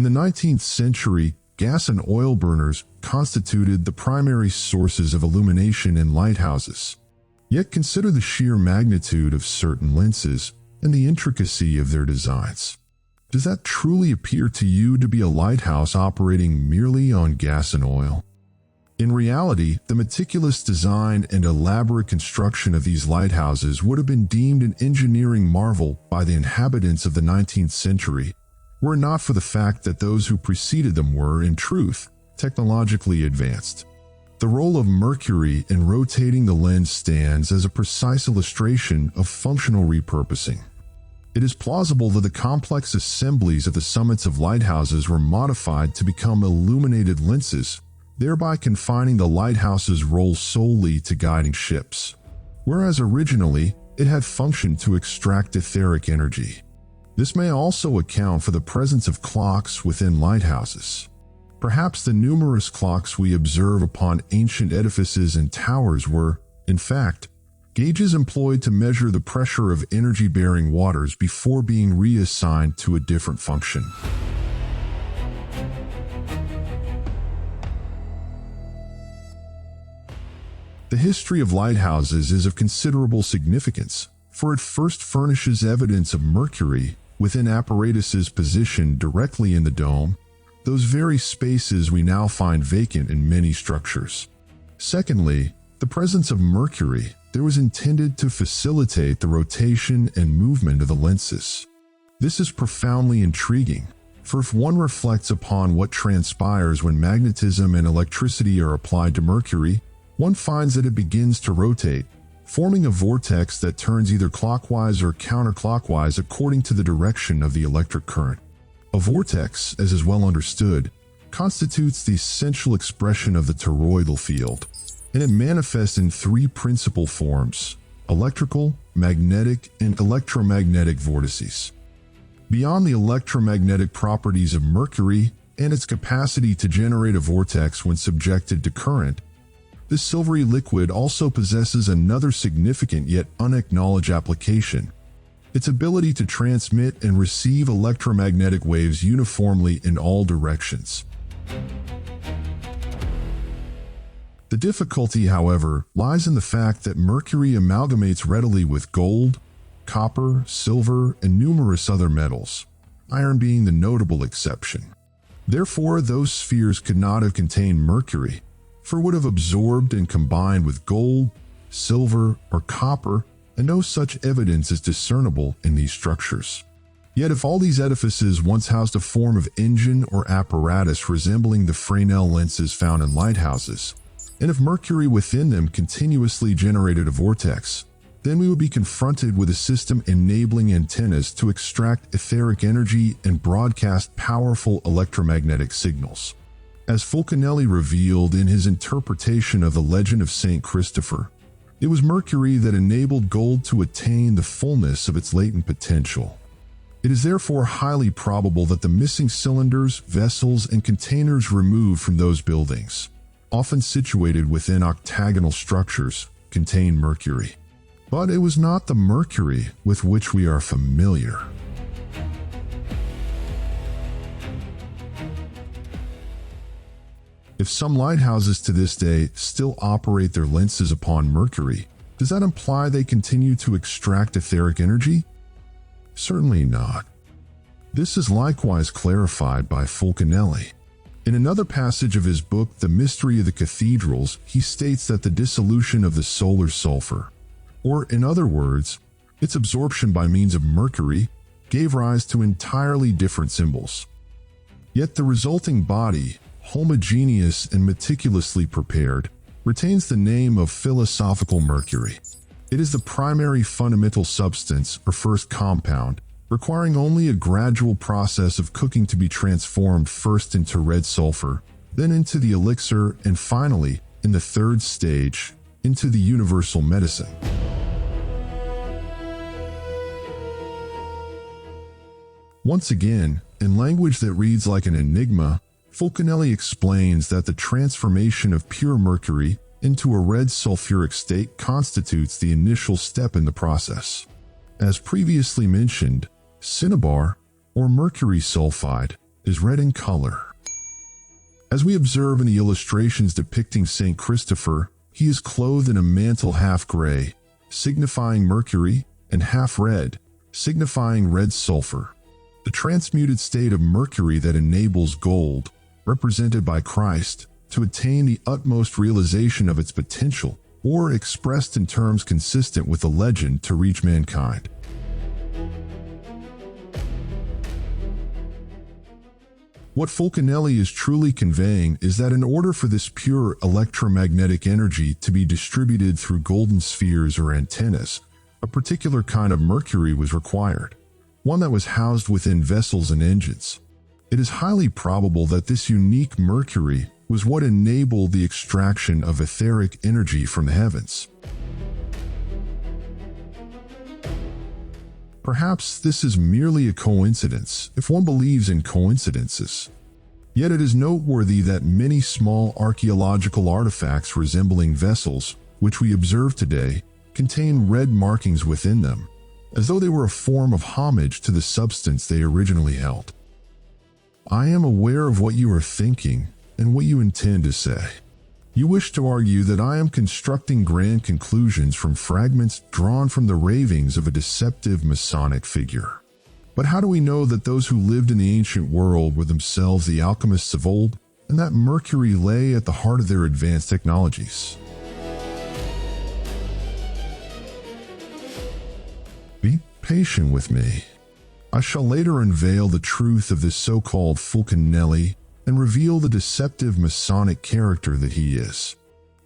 In the 19th century, gas and oil burners constituted the primary sources of illumination in lighthouses. Yet consider the sheer magnitude of certain lenses and the intricacy of their designs. Does that truly appear to you to be a lighthouse operating merely on gas and oil? In reality, the meticulous design and elaborate construction of these lighthouses would have been deemed an engineering marvel by the inhabitants of the 19th century, were it not for the fact that those who preceded them were, in truth, technologically advanced. The role of mercury in rotating the lens stands as a precise illustration of functional repurposing. It is plausible that the complex assemblies of the summits of lighthouses were modified to become illuminated lenses, thereby confining the lighthouse's role solely to guiding ships, whereas originally it had functioned to extract etheric energy. This may also account for the presence of clocks within lighthouses. Perhaps the numerous clocks we observe upon ancient edifices and towers were, in fact, gauges employed to measure the pressure of energy-bearing waters before being reassigned to a different function. The history of lighthouses is of considerable significance, for it first furnishes evidence of mercury within apparatuses positioned directly in the dome, those very spaces we now find vacant in many structures. Secondly, the presence of mercury there was intended to facilitate the rotation and movement of the lenses. This is profoundly intriguing, for if one reflects upon what transpires when magnetism and electricity are applied to mercury, one finds that it begins to rotate, forming a vortex that turns either clockwise or counterclockwise according to the direction of the electric current. A vortex, as is well understood, constitutes the essential expression of the toroidal field, and it manifests in three principal forms: electrical, magnetic, and electromagnetic vortices. Beyond the electromagnetic properties of mercury and its capacity to generate a vortex when subjected to current, this silvery liquid also possesses another significant yet unacknowledged application: its ability to transmit and receive electromagnetic waves uniformly in all directions. The difficulty, however, lies in the fact that mercury amalgamates readily with gold, copper, silver, and numerous other metals, iron being the notable exception. Therefore, those spheres could not have contained mercury, for it would have absorbed and combined with gold, silver, or copper, and no such evidence is discernible in these structures. Yet if all these edifices once housed a form of engine or apparatus resembling the Fresnel lenses found in lighthouses, and if mercury within them continuously generated a vortex, then we would be confronted with a system enabling antennas to extract etheric energy and broadcast powerful electromagnetic signals. As Fulcanelli revealed in his interpretation of the legend of Saint Christopher, it was mercury that enabled gold to attain the fullness of its latent potential. It is therefore highly probable that the missing cylinders, vessels, and containers removed from those buildings, often situated within octagonal structures, contain mercury. But it was not the mercury with which we are familiar. If some lighthouses to this day still operate their lenses upon mercury, does that imply they continue to extract etheric energy? Certainly not. This is likewise clarified by Fulcanelli. In another passage of his book, The Mystery of the Cathedrals, he states that the dissolution of the solar sulfur, or in other words, its absorption by means of mercury, gave rise to entirely different symbols. Yet the resulting body, homogeneous and meticulously prepared, retains the name of philosophical mercury. It is the primary fundamental substance or first compound, requiring only a gradual process of cooking to be transformed first into red sulfur, then into the elixir, and finally, in the third stage, into the universal medicine. Once again, in language that reads like an enigma, Fulcanelli explains that the transformation of pure mercury into a red sulfuric state constitutes the initial step in the process. As previously mentioned, cinnabar, or mercury sulfide, is red in color. As we observe in the illustrations depicting Saint Christopher, he is clothed in a mantle half gray, signifying Mercury, and half red, signifying red sulfur. The transmuted state of Mercury that enables gold, represented by Christ, to attain the utmost realization of its potential, or expressed in terms consistent with the legend, to reach mankind. What Fulcanelli is truly conveying is that in order for this pure electromagnetic energy to be distributed through golden spheres or antennas, a particular kind of mercury was required, one that was housed within vessels and engines. It is highly probable that this unique mercury was what enabled the extraction of etheric energy from the heavens. Perhaps this is merely a coincidence, if one believes in coincidences. Yet it is noteworthy that many small archaeological artifacts resembling vessels, which we observe today, contain red markings within them, as though they were a form of homage to the substance they originally held. I am aware of what you are thinking and what you intend to say. You wish to argue that I am constructing grand conclusions from fragments drawn from the ravings of a deceptive Masonic figure. But how do we know that those who lived in the ancient world were themselves the alchemists of old, and that mercury lay at the heart of their advanced technologies? Be patient with me. I shall later unveil the truth of this so-called Fulcanelli and reveal the deceptive Masonic character that he is.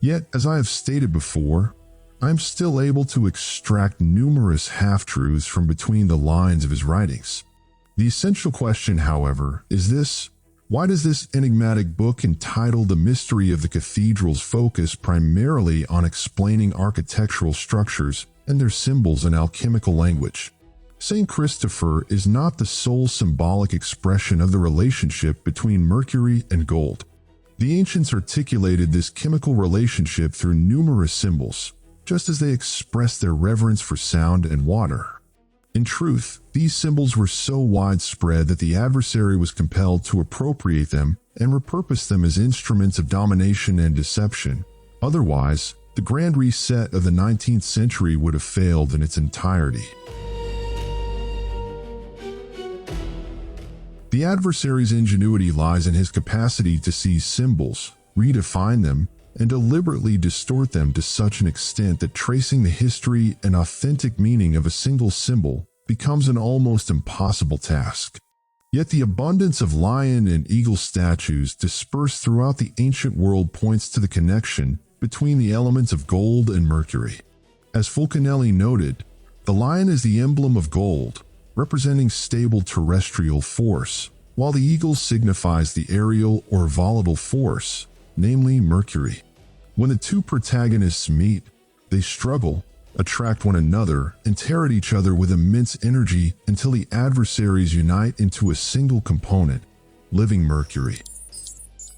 Yet, as I have stated before, I am still able to extract numerous half-truths from between the lines of his writings. The essential question, however, is this: why does this enigmatic book entitled The Mystery of the Cathedrals focus primarily on explaining architectural structures and their symbols in alchemical language? Saint Christopher is not the sole symbolic expression of the relationship between mercury and gold. The ancients articulated this chemical relationship through numerous symbols, just as they expressed their reverence for sound and water. In truth, these symbols were so widespread that the adversary was compelled to appropriate them and repurpose them as instruments of domination and deception. Otherwise, the grand reset of the 19th century would have failed in its entirety. The adversary's ingenuity lies in his capacity to seize symbols, redefine them, and deliberately distort them to such an extent that tracing the history and authentic meaning of a single symbol becomes an almost impossible task. Yet the abundance of lion and eagle statues dispersed throughout the ancient world points to the connection between the elements of gold and mercury. As Fulcanelli noted, the lion is the emblem of gold, representing stable terrestrial force, while the eagle signifies the aerial or volatile force, namely mercury. When the two protagonists meet, they struggle, attract one another, and tear at each other with immense energy until the adversaries unite into a single component, living mercury.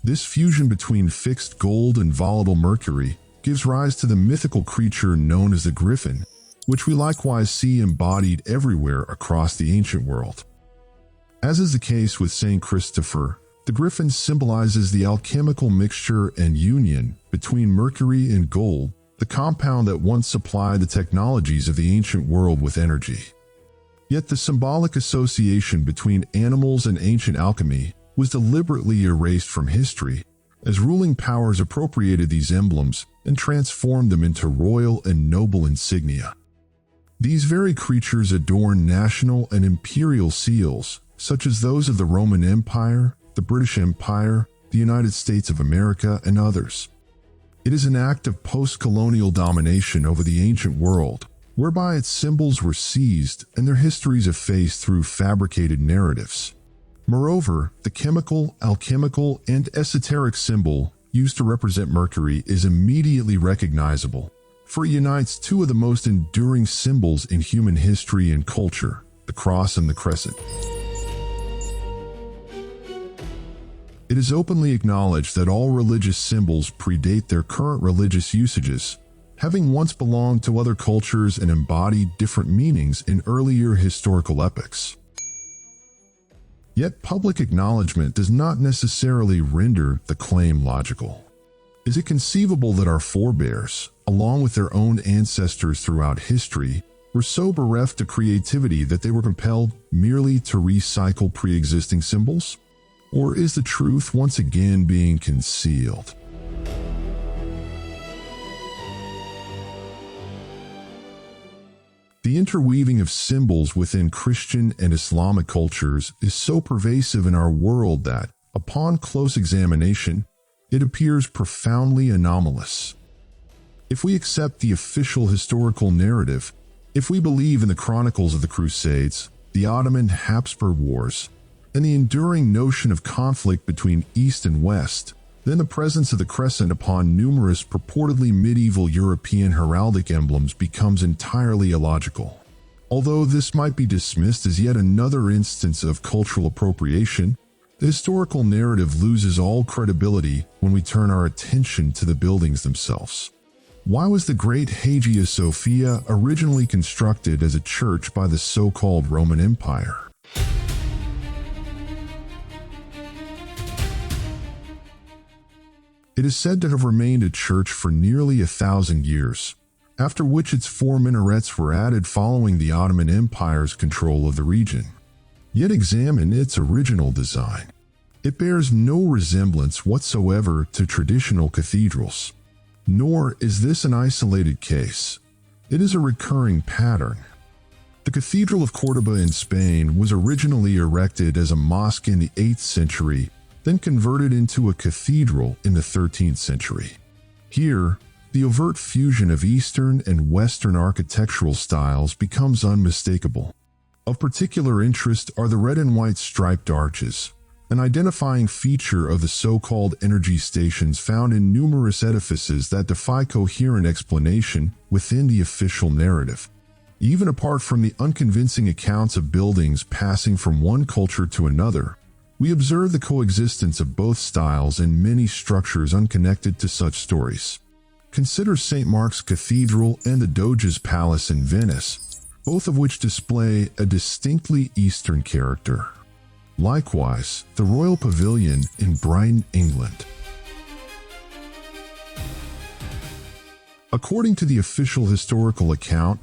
This fusion between fixed gold and volatile mercury gives rise to the mythical creature known as the griffin, which we likewise see embodied everywhere across the ancient world. As is the case with Saint Christopher, the griffin symbolizes the alchemical mixture and union between mercury and gold, the compound that once supplied the technologies of the ancient world with energy. Yet the symbolic association between animals and ancient alchemy was deliberately erased from history, as ruling powers appropriated these emblems and transformed them into royal and noble insignia. These very creatures adorn national and imperial seals, such as those of the Roman Empire, the British Empire, the United States of America, and others. It is an act of post-colonial domination over the ancient world, whereby its symbols were seized and their histories effaced through fabricated narratives. Moreover, the chemical, alchemical, and esoteric symbol used to represent mercury is immediately recognizable, for it unites two of the most enduring symbols in human history and culture, the cross and the crescent. It is openly acknowledged that all religious symbols predate their current religious usages, having once belonged to other cultures and embodied different meanings in earlier historical epochs. Yet public acknowledgement does not necessarily render the claim logical. Is it conceivable that our forebears, along with their own ancestors throughout history, were so bereft of creativity that they were compelled merely to recycle pre-existing symbols? Or is the truth once again being concealed? The interweaving of symbols within Christian and Islamic cultures is so pervasive in our world that, upon close examination, it appears profoundly anomalous. If we accept the official historical narrative, if we believe in the chronicles of the Crusades, the Ottoman-Habsburg Wars, and the enduring notion of conflict between East and West, then the presence of the crescent upon numerous purportedly medieval European heraldic emblems becomes entirely illogical. Although this might be dismissed as yet another instance of cultural appropriation, the historical narrative loses all credibility when we turn our attention to the buildings themselves. Why was the Great Hagia Sophia originally constructed as a church by the so-called Roman Empire? It is said to have remained a church for nearly 1,000 years, after which its 4 minarets were added following the Ottoman Empire's control of the region. Yet examine its original design. It bears no resemblance whatsoever to traditional cathedrals. Nor is this an isolated case. It is a recurring pattern. The Cathedral of Córdoba in Spain was originally erected as a mosque in the 8th century, then converted into a cathedral in the 13th century. Here, the overt fusion of Eastern and Western architectural styles becomes unmistakable. Of particular interest are the red and white striped arches, an identifying feature of the so-called energy stations found in numerous edifices that defy coherent explanation within the official narrative. Even apart from the unconvincing accounts of buildings passing from one culture to another, we observe the coexistence of both styles in many structures unconnected to such stories. Consider St. Mark's Cathedral and the Doge's Palace in Venice, both of which display a distinctly Eastern character. Likewise, the Royal Pavilion in Brighton, England. According to the official historical account,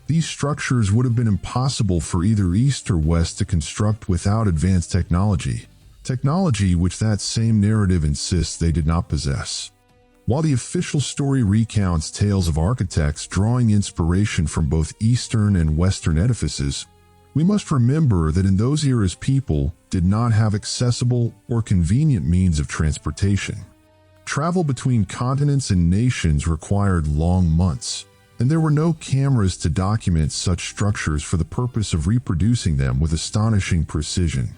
these structures would have been impossible for either East or West to construct without advanced technology which that same narrative insists they did not possess. While the official story recounts tales of architects drawing inspiration from both Eastern and Western edifices, we must remember that in those eras people did not have accessible or convenient means of transportation. Travel between continents and nations required long months, and there were no cameras to document such structures for the purpose of reproducing them with astonishing precision.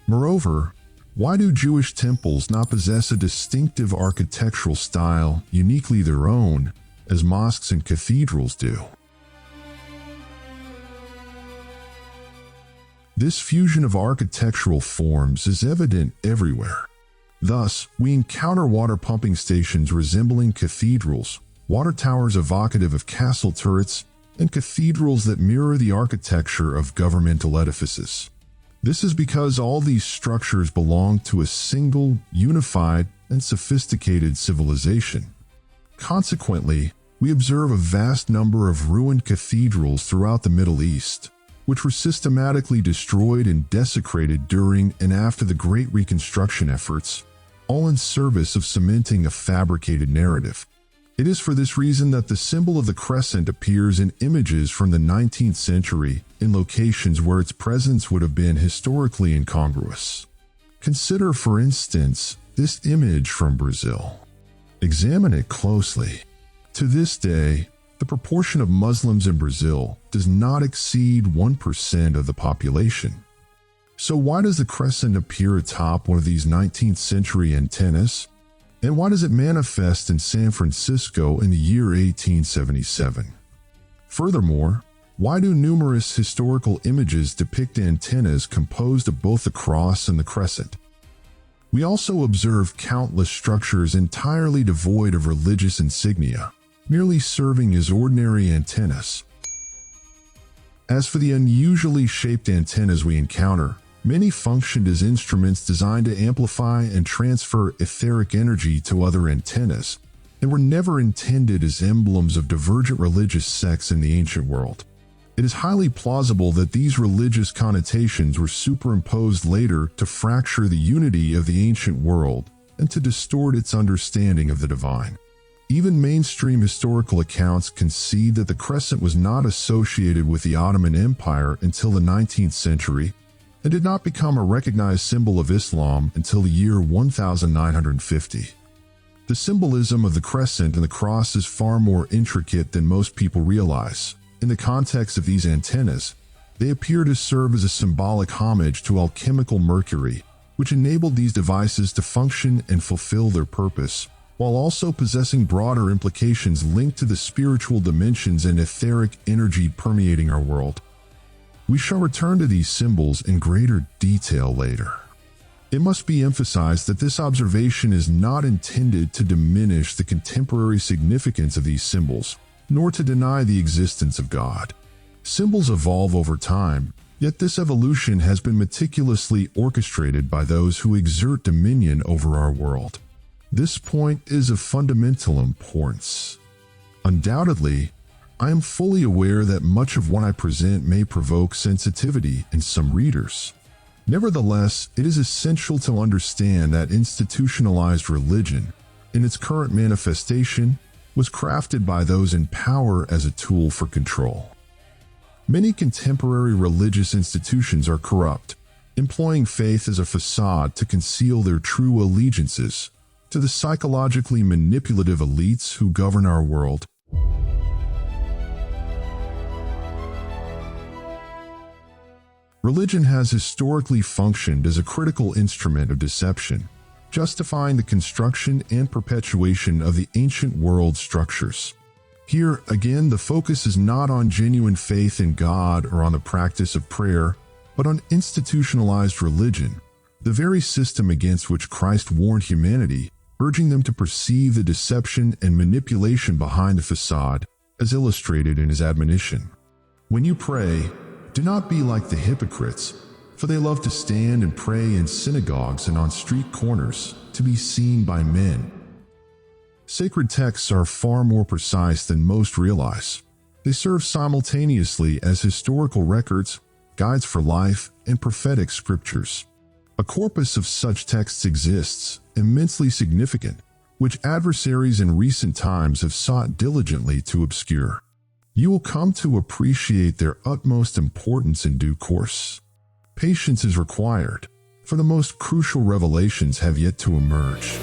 Moreover, why do Jewish temples not possess a distinctive architectural style uniquely their own, as mosques and cathedrals do? This fusion of architectural forms is evident everywhere. Thus, we encounter water pumping stations resembling cathedrals, water towers evocative of castle turrets, and cathedrals that mirror the architecture of governmental edifices. This is because all these structures belong to a single, unified, and sophisticated civilization. Consequently, we observe a vast number of ruined cathedrals throughout the Middle East, which were systematically destroyed and desecrated during and after the Great Reconstruction efforts, all in service of cementing a fabricated narrative. It is for this reason that the symbol of the crescent appears in images from the 19th century in locations where its presence would have been historically incongruous. Consider, for instance, this image from Brazil. Examine it closely. To this day, the proportion of Muslims in Brazil does not exceed 1% of the population. So why does the crescent appear atop one of these 19th century antennas? And why does it manifest in San Francisco in the year 1877? Furthermore, why do numerous historical images depict antennas composed of both the cross and the crescent? We also observe countless structures entirely devoid of religious insignia, merely serving as ordinary antennas. As for the unusually shaped antennas we encounter, Many functioned as instruments designed to amplify and transfer etheric energy to other antennas, and were never intended as emblems of divergent religious sects in the ancient world. It is highly plausible that these religious connotations were superimposed later to fracture the unity of the ancient world and to distort its understanding of the divine. Even mainstream historical accounts concede that the crescent was not associated with the Ottoman Empire until the 19th century and did not become a recognized symbol of Islam until the year 1950. The symbolism of the crescent and the cross is far more intricate than most people realize. In the context of these antennas, they appear to serve as a symbolic homage to alchemical mercury, which enabled these devices to function and fulfill their purpose, while also possessing broader implications linked to the spiritual dimensions and etheric energy permeating our world. We shall return to these symbols in greater detail later. It must be emphasized that this observation is not intended to diminish the contemporary significance of these symbols, nor to deny the existence of God. Symbols evolve over time, yet this evolution has been meticulously orchestrated by those who exert dominion over our world. This point is of fundamental importance. Undoubtedly, I am fully aware that much of what I present may provoke sensitivity in some readers. Nevertheless, it is essential to understand that institutionalized religion, in its current manifestation, was crafted by those in power as a tool for control. Many contemporary religious institutions are corrupt, employing faith as a facade to conceal their true allegiances to the psychologically manipulative elites who govern our world. Religion has historically functioned as a critical instrument of deception, justifying the construction and perpetuation of the ancient world structures. Here, again, the focus is not on genuine faith in God or on the practice of prayer, but on institutionalized religion, the very system against which Christ warned humanity, urging them to perceive the deception and manipulation behind the facade, as illustrated in his admonition. When you pray, do not be like the hypocrites, for they love to stand and pray in synagogues and on street corners, to be seen by men. Sacred texts are far more precise than most realize. They serve simultaneously as historical records, guides for life, and prophetic scriptures. A corpus of such texts exists, immensely significant, which adversaries in recent times have sought diligently to obscure. You will come to appreciate their utmost importance in due course. Patience is required, for the most crucial revelations have yet to emerge.